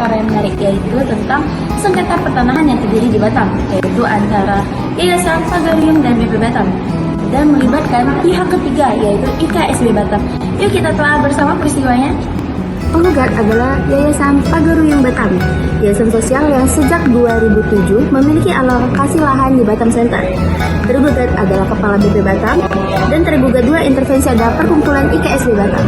perkara yang menarik, yaitu tentang sengketa pertanahan yang terjadi di Batam, yaitu antara Yayasan Pagarium dan BP Batam, dan melibatkan pihak ketiga, yaitu IKSB Batam. Yuk kita telah bersama peristiwanya. Penggugat adalah Yayasan Pagarium Batam, yayasan sosial yang sejak 2007 memiliki alokasi lahan di Batam Center. Tergugat adalah Kepala BP Batam, dan tergugat dua intervensi ada perkumpulan IKSB Batam.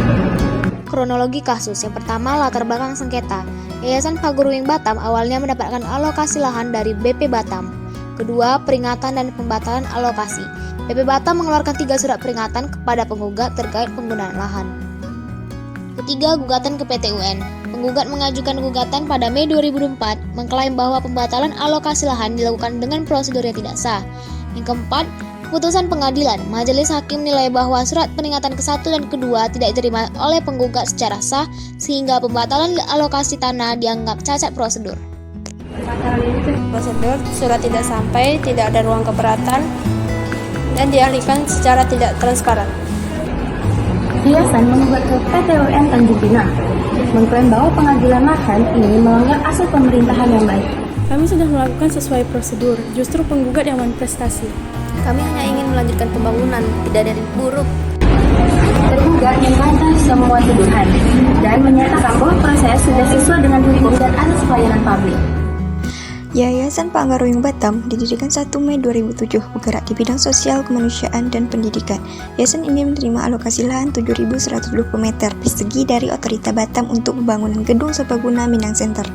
Kronologi kasus yang pertama, latar belakang sengketa. Yayasan Pagarium Batam awalnya mendapatkan alokasi lahan dari BP Batam. Kedua, peringatan dan pembatalan alokasi. BP Batam mengeluarkan 3 surat peringatan kepada penggugat terkait penggunaan lahan. Ketiga, gugatan ke PT UN. Penggugat mengajukan gugatan pada Mei 2004, mengklaim bahwa pembatalan alokasi lahan dilakukan dengan prosedur yang tidak sah. Yang keempat, keputusan pengadilan. Majelis hakim menilai bahwa surat peringatan ke-1 dan ke-2 tidak diterima oleh penggugat secara sah, sehingga pembatalan alokasi tanah dianggap cacat prosedur. Prosedur surat tidak sampai, tidak ada ruang keberatan, dan dialihkan secara tidak transparan. Yayasan menggugat ke PT UN Tanjung Pinang, mengklaim bahwa pengadilan lahan ini melanggar asas pemerintahan yang baik. Kami sudah melakukan sesuai prosedur, justru penggugat yang prestasi. Kami hanya ingin melanjutkan pembangunan, tidak dari buruk. Tergugat membantah semua tuduhan dan menyatakan bahwa proses sudah sesuai dengan hukum dan asas pelayanan publik. Yayasan Pagarium Batam didirikan 1 Mei 2007, bergerak di bidang sosial, kemanusiaan, dan pendidikan. Yayasan ini menerima alokasi lahan 7.120 meter persegi dari Otorita Batam untuk pembangunan gedung serbaguna Minang Center.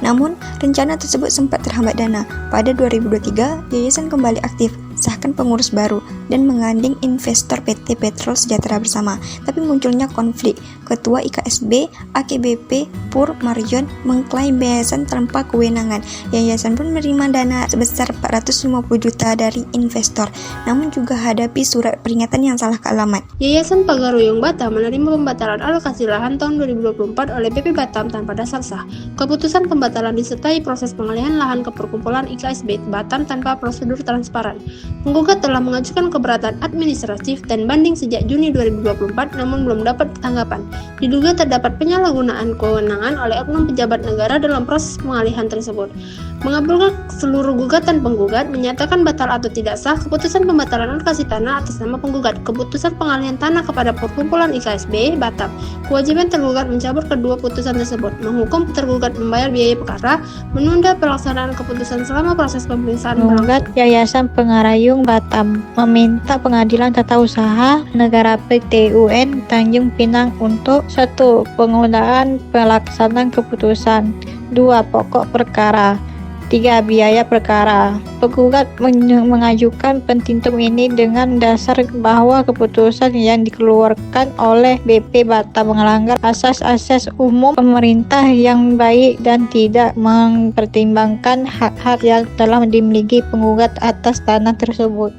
Namun, rencana tersebut sempat terhambat dana. Pada 2023, yayasan kembali aktif, sahkan pengurus baru, dan menggandeng investor PT Petrol Sejahtera Bersama. Tapi munculnya konflik. Ketua IKSB, AKBP, Pur Marion mengklaim yayasan tanpa kewenangan. Yayasan pun menerima dana sebesar 450 juta dari investor, namun juga hadapi surat peringatan yang salah ke alamat. Yayasan Pagarium Batam menerima pembatalan alokasi lahan tahun 2024 oleh BP Batam tanpa dasar sah. Keputusan pembatalan disertai proses pengalihan lahan ke perkumpulan IKSB Batam tanpa prosedur transparan. Penggugat telah mengajukan keberatan administratif dan banding sejak Juni 2024, namun belum dapat tanggapan. Diduga terdapat penyalahgunaan kewenangan oleh oknum pejabat negara dalam proses pengalihan tersebut. Mengabulkan seluruh gugatan penggugat, menyatakan batal atau tidak sah keputusan pembatalan alokasi tanah atas nama penggugat, keputusan pengalihan tanah kepada perkumpulan IKSB Batam. Kewajiban tergugat mencabut kedua putusan tersebut, menghukum tergugat membayar biaya perkara, menunda pelaksanaan keputusan selama proses pemeriksaan berlangsung. Yayasan Pagarium Batam meminta Pengadilan Tata Usaha Negara PT UN Tanjung Pinang untuk 1. Penggunaan pelaksanaan keputusan, 2. Pokok perkara, 3. Biaya perkara. Penggugat mengajukan petitum ini dengan dasar bahwa keputusan yang dikeluarkan oleh BP Batam melanggar asas-asas umum pemerintah yang baik dan tidak mempertimbangkan hak-hak yang telah dimiliki penggugat atas tanah tersebut.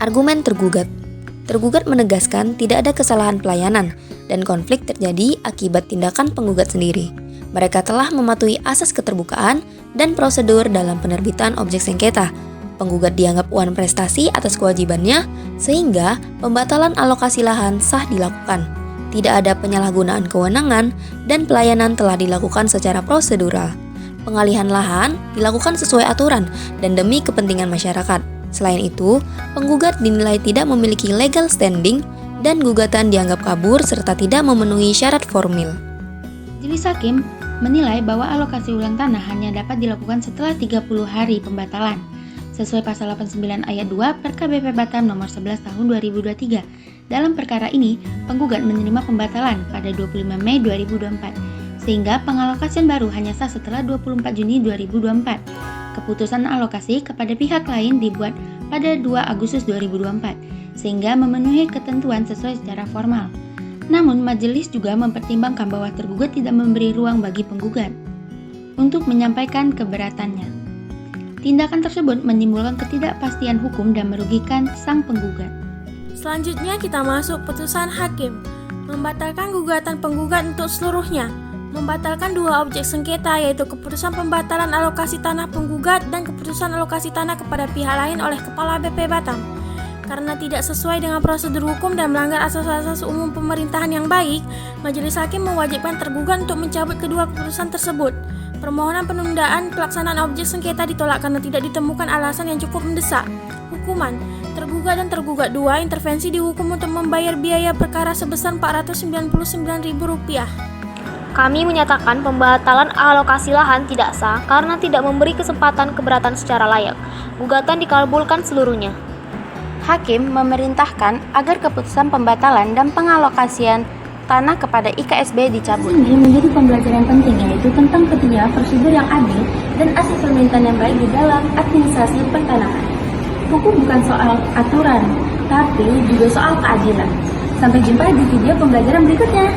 Argumen tergugat. Tergugat menegaskan tidak ada kesalahan pelayanan dan konflik terjadi akibat tindakan penggugat sendiri. Mereka telah mematuhi asas keterbukaan dan prosedur dalam penerbitan objek sengketa. Penggugat dianggap wan prestasi atas kewajibannya, sehingga pembatalan alokasi lahan sah dilakukan. Tidak ada penyalahgunaan kewenangan dan pelayanan telah dilakukan secara prosedural. Pengalihan lahan dilakukan sesuai aturan dan demi kepentingan masyarakat. Selain itu, penggugat dinilai tidak memiliki legal standing dan gugatan dianggap kabur serta tidak memenuhi syarat formil. Majelis hakim menilai bahwa alokasi ulang tanah hanya dapat dilakukan setelah 30 hari pembatalan, sesuai pasal 89 ayat 2 Perka BP Batam nomor 11 tahun 2023. Dalam perkara ini, penggugat menerima pembatalan pada 25 Mei 2024, sehingga pengalokasian baru hanya sah setelah 24 Juni 2024. Keputusan alokasi kepada pihak lain dibuat pada 2 Agustus 2024, sehingga memenuhi ketentuan sesuai secara formal. Namun, majelis juga mempertimbangkan bahwa tergugat tidak memberi ruang bagi penggugat untuk menyampaikan keberatannya. Tindakan tersebut menimbulkan ketidakpastian hukum dan merugikan sang penggugat. Selanjutnya kita masuk putusan hakim. Membatalkan gugatan penggugat untuk seluruhnya. Membatalkan 2 objek sengketa, yaitu keputusan pembatalan alokasi tanah penggugat dan keputusan alokasi tanah kepada pihak lain oleh Kepala BP Batam. Karena tidak sesuai dengan prosedur hukum dan melanggar asas-asas umum pemerintahan yang baik, Majelis Hakim mewajibkan tergugat untuk mencabut kedua keputusan tersebut. Permohonan penundaan pelaksanaan objek sengketa ditolak karena tidak ditemukan alasan yang cukup mendesak. Hukuman: tergugat dan tergugat 2 intervensi dihukum untuk membayar biaya perkara sebesar Rp499.000. Kami menyatakan pembatalan alokasi lahan tidak sah karena tidak memberi kesempatan keberatan secara layak. Gugatan dikabulkan seluruhnya. Hakim memerintahkan agar keputusan pembatalan dan pengalokasian tanah kepada IKSB dicabut. Ini menjadi pembelajaran penting, yaitu tentang pentingnya prosedur yang adil dan asas pemerintahan yang baik di dalam administrasi pertanahan. Hukum bukan soal aturan, tapi juga soal keadilan. Sampai jumpa di video pembelajaran berikutnya.